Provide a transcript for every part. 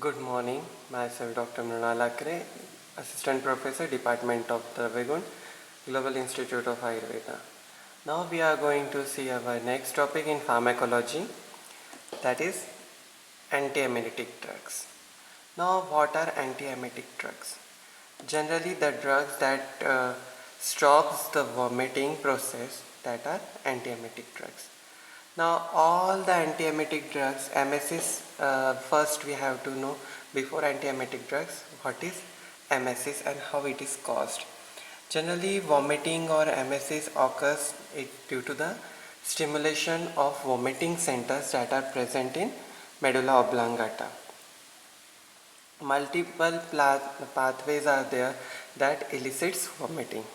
Good morning, myself Dr. Mrunal Akre, Assistant Professor, Department of Dravigun, Global Institute of Ayurveda. Now we are going to see our next topic in pharmacology, that is antiemetic drugs. Now what are antiemetic drugs? Generally the drugs that stops the vomiting process, that are antiemetic drugs. Now all the antiemetic drugs, emesis, first we have to know before antiemetic drugs what is emesis and how it is caused. Generally vomiting or emesis occurs due to the stimulation of vomiting centers that are present in medulla oblongata. Multiple pathways are there that elicits vomiting.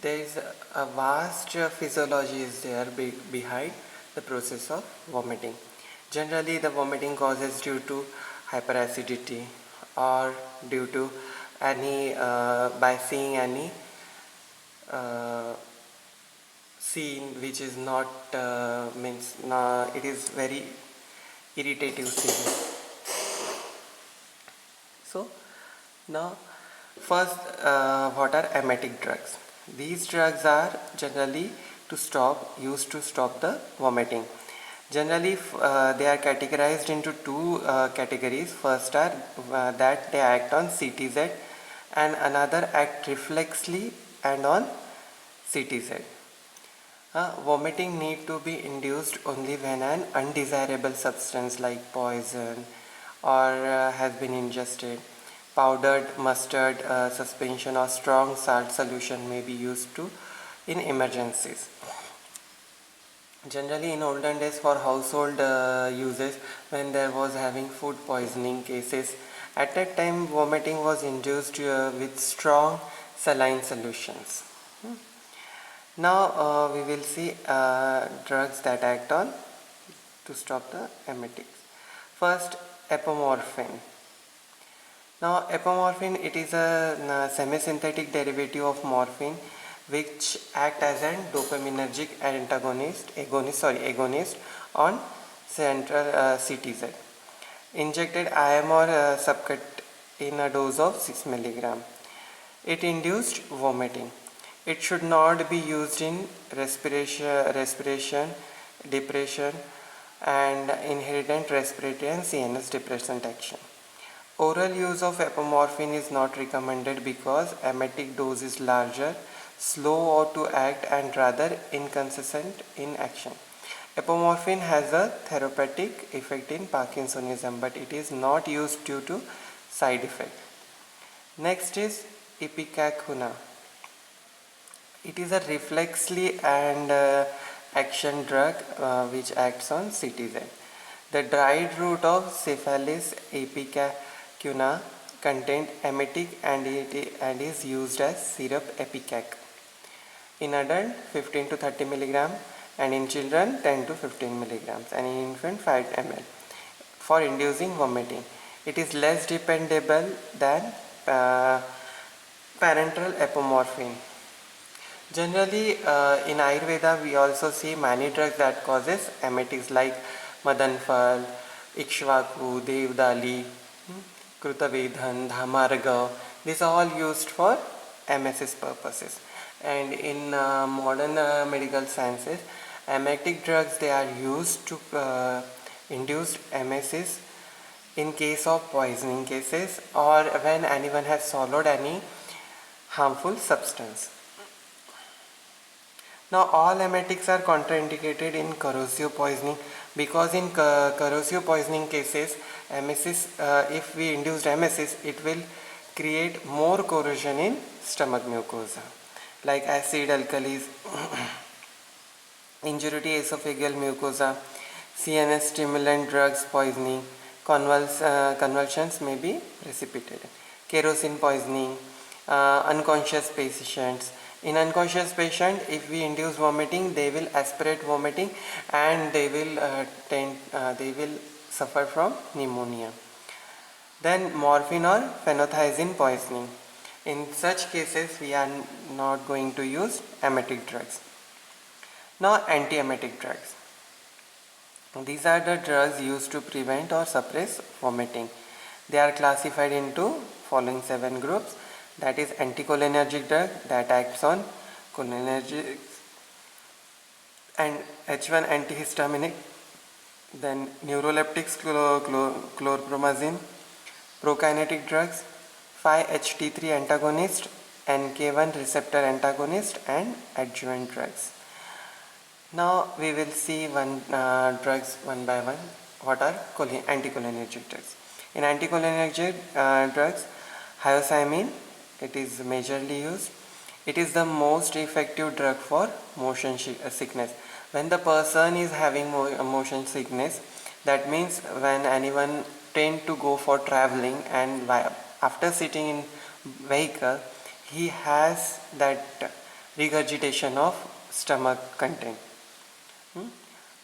There is a vast physiology is there behind the process of vomiting. Generally the vomiting causes due to hyperacidity or due to any by seeing any scene which is not it is very irritative scene. So now first, what are emetic drugs? These drugs are generally used to stop the vomiting. Generally they are categorized into two categories. First are that they act on CTZ and another act reflexly and on CTZ. Vomiting need to be induced only when an undesirable substance like poison or has been ingested. Powdered mustard suspension or strong salt solution may be used in emergencies. Generally in olden days for household uses, when there was having food poisoning cases, at that time vomiting was induced with strong saline solutions. Now we will see drugs that act on to stop the emetics. First, apomorphine. Now apomorphine, it is a semi-synthetic derivative of morphine which act as an dopaminergic agonist on central CTZ. Injected IM or subcut in a dose of 6 mg. It induced vomiting. It should not be used in respiration, depression and inherent respiratory and CNS depressant action. Oral use of apomorphine is not recommended because emetic dose is larger, slow to act and rather inconsistent in action. Apomorphine has a therapeutic effect in Parkinsonism, but it is not used due to side effect. Next is ipecacuanha. It is a reflexly and action drug which acts on CTZ. The dried root of Syphilis ipecacuanha contains emetic and is used as syrup Epicac. In adult 15 to 30 mg and in children 10 to 15 mg and in infant 5 ml for inducing vomiting. It is less dependable than parenteral apomorphine. Generally in Ayurveda we also see many drugs that causes emetics like Madanphal, Ikshvaku, Devdali, Krutavedhan, Dhamarga. These are all used for emesis purposes. And in modern medical sciences, emetic drugs, they are used to induce emesis in case of poisoning cases or when anyone has swallowed any harmful substance. Now all emetics are contraindicated in corrosive poisoning because in corrosive poisoning cases, emesis, if we induced emesis, it will create more corrosion in stomach mucosa like acid alkalis, injury to esophageal mucosa, CNS stimulant drugs poisoning, convulsions may be precipitated. Kerosene poisoning, unconscious patients. In unconscious patient, if we induce vomiting, they will aspirate vomiting and they will suffer from pneumonia. Then morphine or phenothiazine poisoning. In such cases, we are not going to use emetic drugs. Now antiemetic drugs. These are the drugs used to prevent or suppress vomiting. They are classified into following 7 groups. That is anticholinergic drug that acts on cholinergic, and H1 antihistaminic, then neuroleptics, chlorpromazine, prokinetic drugs, 5-HT3 antagonist, NK1 receptor antagonist, and adjuvant drugs. Now we will see drugs one by one. What are anticholinergic drugs? In anticholinergic drugs, hyoscyamin, it is majorly used. It is the most effective drug for motion sickness. When the person is having motion sickness, that means when anyone tend to go for traveling and after sitting in vehicle, he has that regurgitation of stomach content.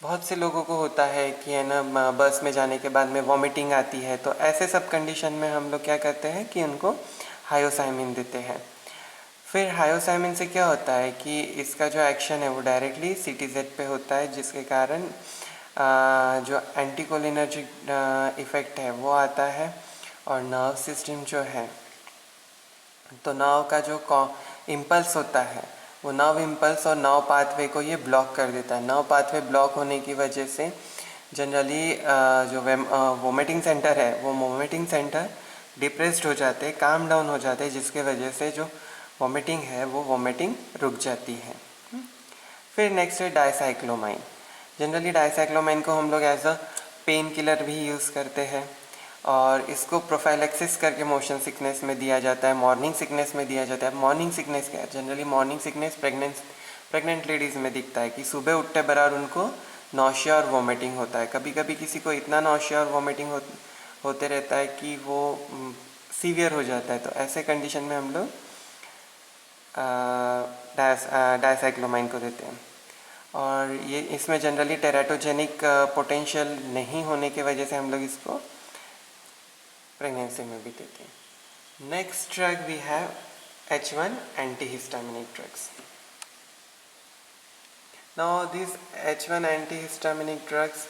बहुत से लोगों को होता है कि है ना, बस में जाने के बाद में वॉमिटिंग आती है, तो ऐसे सब कंडीशन में हम लोग क्या करते हैं कि उनको हायोसाइमिन देते हैं. फिर हायोसाइमिन से क्या होता है कि इसका जो एक्शन है वो डायरेक्टली CTZ पे होता है, जिसके कारण जो एंटीकोलिनर्जिक इफ़ेक्ट है वो आता है. और नर्व सिस्टम जो है, तो नर्व का जो इम्पल्स होता है वो नर्व इम्पल्स और नर्व पाथवे को ये ब्लॉक कर देता है. नर्व पाथवे ब्लॉक होने की वजह से जनरली जो वोमिटिंग सेंटर है वो वोमिटिंग सेंटर डिप्रेस्ड हो जाते हैं, काम डाउन हो जाते हैं, जिसके वजह से जो वोमिटिंग है वो वोमिटिंग रुक जाती है. फिर नेक्स्ट है डाइसाइक्लोमाइन. जनरली डाइसाइक्लोमाइन को हम लोग एज अ पेन किलर भी यूज़ करते हैं, और इसको प्रोफाइलेक्सिस करके मोशन सिकनेस में दिया जाता है, मॉर्निंग सिकनेस में दिया जाता है. मॉर्निंग सिकनेस क्या है? Generally morning sickness pregnant ladies में दिखता है कि सुबह उठते बराबर उनको नौशिया और वोमिटिंग होता है. कभी कभी किसी को इतना नौशिया और वोमिटिंग होते रहता है कि वो सीवियर हो जाता है. तो ऐसे कंडीशन में हम लोग डाइसाइक्लोमाइन को देते हैं. और ये इसमें जनरली टेराटोजेनिक पोटेंशियल नहीं होने की वजह से हम लोग इसको प्रेगनेंसी में भी देते हैं. Next drug we have H1 antihistaminic drugs. Now these H1 antihistaminic drugs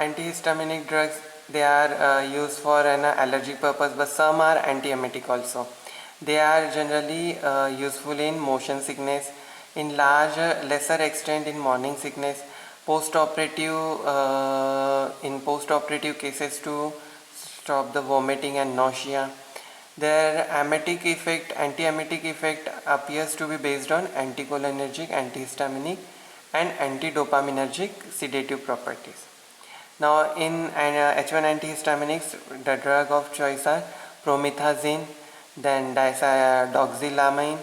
antihistaminic drugs, they are used for an allergic purpose, but some are antiemetic also. They are generally useful in motion sickness, in lesser extent in morning sickness, in post-operative cases to stop the vomiting and nausea. Their antiemetic effect appears to be based on anticholinergic, antihistaminic, and antidopaminergic sedative properties. Now in H1 antihistaminics, the drug of choice are promethazine, then doxylamine,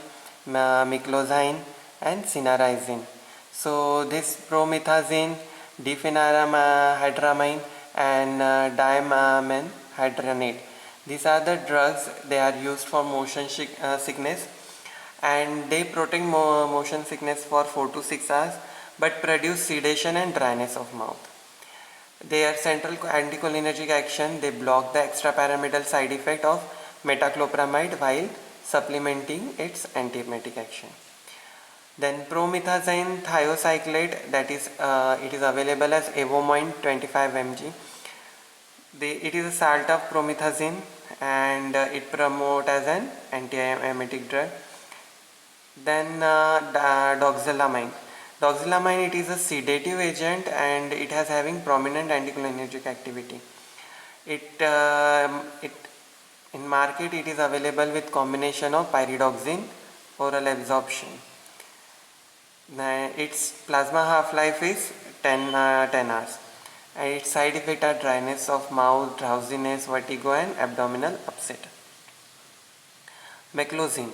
meclozine, and cinnarizine. So this promethazine, diphenhydramine, and diamenhydrinate, these are the drugs. They are used for motion sickness, and they protect motion sickness for 4 to 6 hours, but produce sedation and dryness of mouth. Their central anticholinergic action, they block the extrapyramidal side effect of metoclopramide while supplementing its antiemetic action. Then promethazine thiocyclate, that is it is available as Evomoin 25 mg. It is a salt of promethazine, and it promotes as an antiemetic drug. Then doxylamine. Doxylamine, it is a sedative agent, and it has having prominent anticholinergic activity. In market it is available with combination of pyridoxine, oral absorption. Its plasma half-life is 10 hours. And its side effects are dryness of mouth, drowsiness, vertigo, and abdominal upset. Meclozine.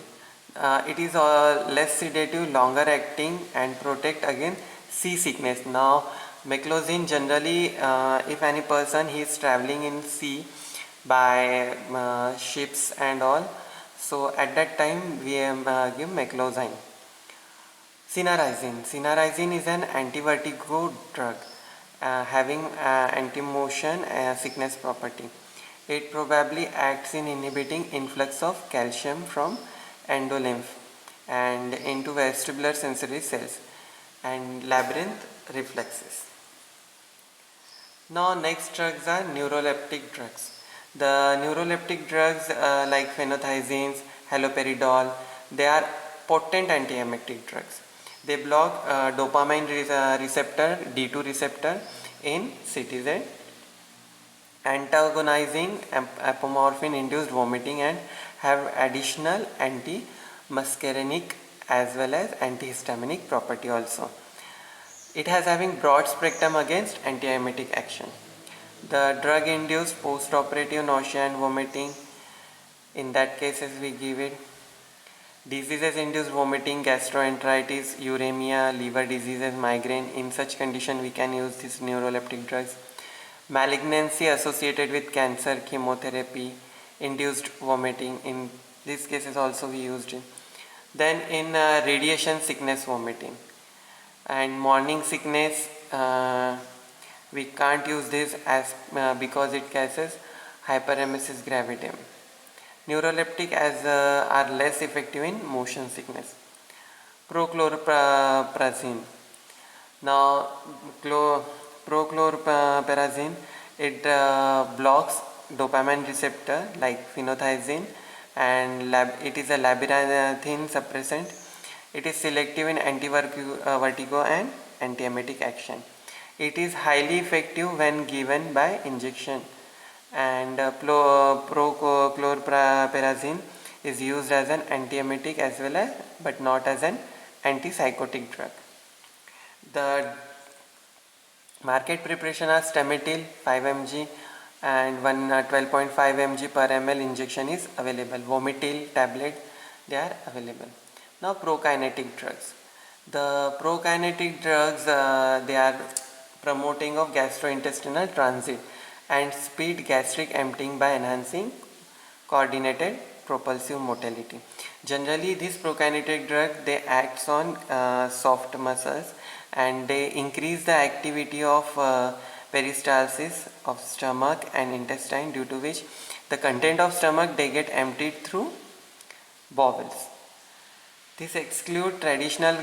It is less sedative, longer acting, and protect against seasickness. Now meclozine generally, if any person is traveling in sea by ships and all, so at that time we give meclozine. Cinnarizine. Cinnarizine is an anti-vertigo drug having anti-motion sickness property. It probably acts in inhibiting influx of calcium from endolymph and into vestibular sensory cells and labyrinth reflexes. Now next drugs are neuroleptic drugs. The neuroleptic drugs like phenothiazines, haloperidol, they are potent antiemetic drugs. They block dopamine receptor, D2 receptor in CTZ, antagonizing apomorphine induced vomiting, and have additional anti-muscarinic as well as antihistaminic property also. It has having broad spectrum against antiemetic action. The drug induced post-operative nausea and vomiting, in that cases we give it. Diseases induced vomiting, gastroenteritis, uremia, liver diseases, migraine, in such condition we can use these neuroleptic drugs. Malignancy associated with cancer, chemotherapy, induced vomiting, in these cases also we used it. Then in radiation sickness vomiting and morning sickness, we can't use this as because it causes hyperemesis gravidum. Neuroleptic as are less effective in motion sickness. Prochlorperazine. Now prochlorperazine, it blocks dopamine receptor like phenothiazine, and it is a labyrinthine suppressant. It is selective in anti-vertigo and antiemetic action. It is highly effective when given by injection, and prochlorperazine is used as an antiemetic as well as, but not as an antipsychotic drug. The market preparation are Stametil 5 mg and 12.5 mg per ml injection is available. Vomitil tablet, they are available. Now prokinetic drugs. The prokinetic drugs, they are promoting of gastrointestinal transit and speed gastric emptying by enhancing coordinated propulsive motility. Generally this prokinetic drug, they acts on soft muscles, and they increase the activity of peristalsis of stomach and intestine, due to which the content of stomach they get emptied through bowels. This exclude traditional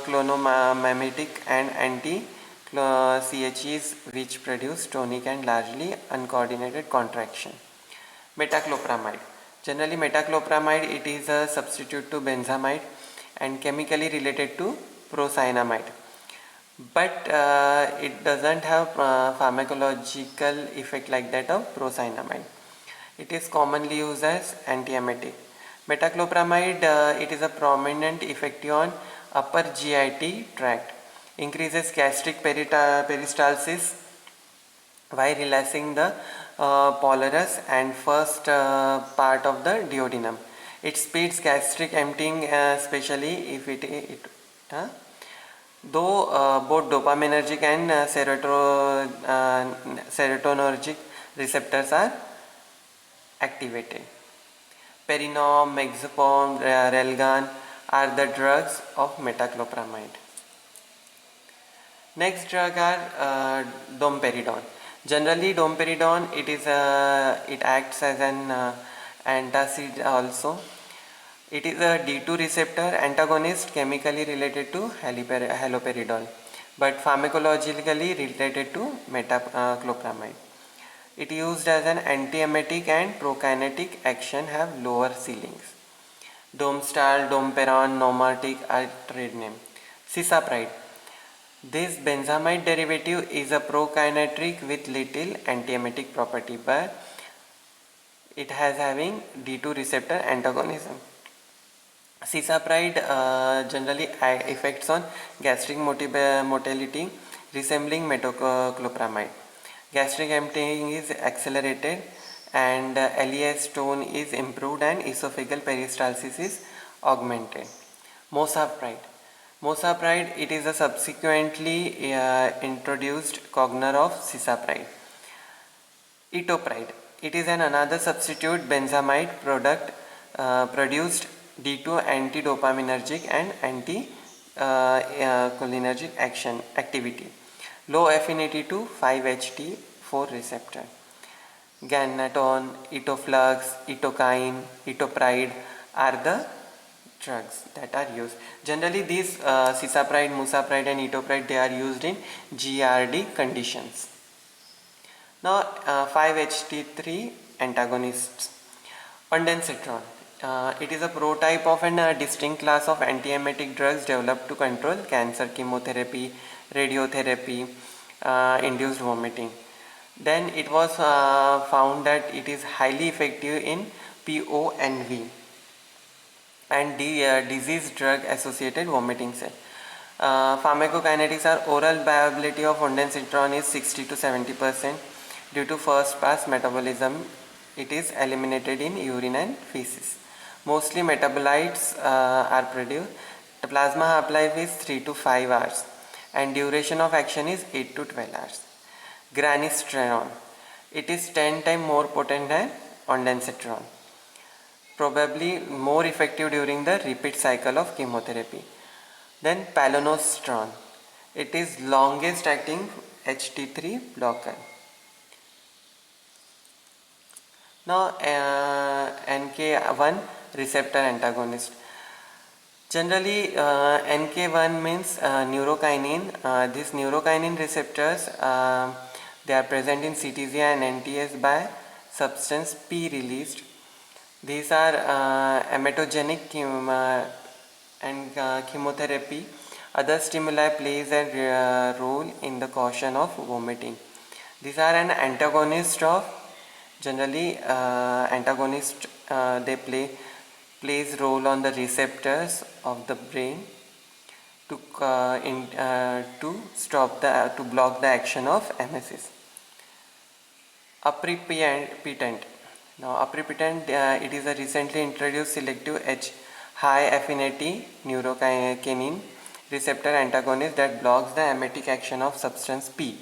clonomimetic and anti-CHEs which produce tonic and largely uncoordinated contraction. Metoclopramide. Generally metoclopramide, it is a substitute to benzamide and chemically related to procyanamide, but it doesn't have pharmacological effect like that of procyanamide. It is commonly used as antiemetic. Metoclopramide, it is a prominent effect on upper GIT tract, increases gastric peristalsis while relaxing the pylorus and first part of the duodenum. It speeds gastric emptying, especially if though both dopaminergic and serotonergic receptors are activated. Perinom, Mexapom, Relgan are the drugs of metoclopramide. Next drug are domperidone. Generally domperidone, it acts as an antacid also. It is a D2 receptor antagonist chemically related to haloperidol, but pharmacologically related to metoclopramide. It used as an antiemetic and prokinetic action, have lower ceilings. Domstal, Domperon, Nomartic are trade name. Cisapride. This benzamide derivative is a prokinetic with little antiemetic property, but it has having D2 receptor antagonism. Cisapride generally effects on gastric motility resembling metoclopramide. Gastric emptying is accelerated and LES tone is improved and esophageal peristalsis is augmented. Mosapride. Mosapride, it is a subsequently introduced cogner of cisapride. Etopride. It is another substitute benzamide product produced D2 anti-dopaminergic and anti-cholinergic activity. Low affinity to 5-HT4 receptor. Gannaton, Etoflux, Etocaine, Etopride are the drugs that are used. Generally these cisapride, musapride and etopride, they are used in GERD conditions. Now 5-HT3 antagonists. Ondansetron. It is a prototype of a distinct class of antiemetic drugs developed to control cancer, chemotherapy, radiotherapy, induced vomiting. Then it was found that it is highly effective in PONV and disease drug associated vomiting cell. Pharmacokinetics are oral bioavailability of ondansetron is 60 to 70%. Due to first pass metabolism, it is eliminated in urine and feces. Mostly metabolites are produced. The plasma half-life is 3 to 5 hours and duration of action is 8 to 12 hours. Granisetron. It is 10 times more potent than ondansetron, probably more effective during the repeat cycle of chemotherapy. Then palonostron. It is longest acting HT3 blocker. Now NK1 receptor antagonist. Generally NK1 means neurokinin. These neurokinin receptors they are present in CTZ and NTS by substance P released. These are emetogenic and chemotherapy. Other stimuli plays a role in the caution of vomiting. These are an antagonist of generally antagonist they plays role on the receptors of the brain to stop to block the action of emesis. Aprepitant. Now aprepitant it is a recently introduced selective high affinity neurokinin receptor antagonist that blocks the emetic action of substance P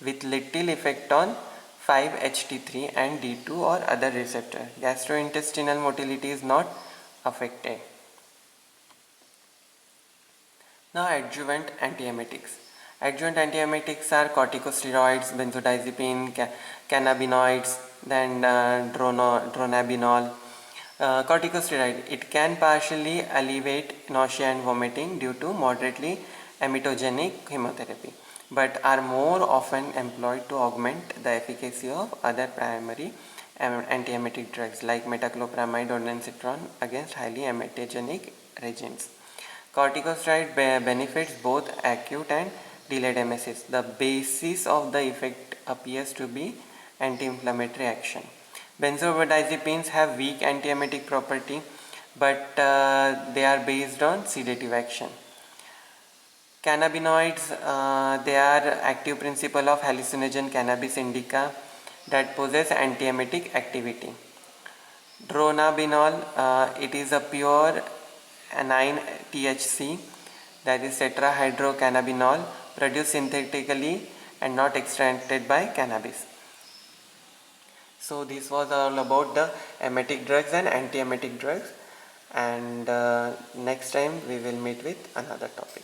with little effect on 5-HT3 and D2 or other receptor. Gastrointestinal motility is not affected. Now adjuvant antiemetics. Adjuvant antiemetics are corticosteroids, benzodiazepine, cannabinoids, then dronabinol. Corticosteroid, it can partially alleviate nausea and vomiting due to moderately emetogenic chemotherapy, but are more often employed to augment the efficacy of other primary antiemetic drugs like metoclopramide or ondansetron against highly emetogenic regimens. Corticosteroid benefits both acute and delayed emesis. The basis of the effect appears to be anti-inflammatory action. Benzodiazepines have weak antiemetic property, but they are based on sedative action. Cannabinoids, they are active principle of hallucinogen cannabis indica that possess antiemetic activity. Dronabinol, it is a pure anine THC, that is tetrahydrocannabinol, produced synthetically and not extracted by cannabis. So this was all about the emetic drugs and antiemetic drugs, and next time we will meet with another topic.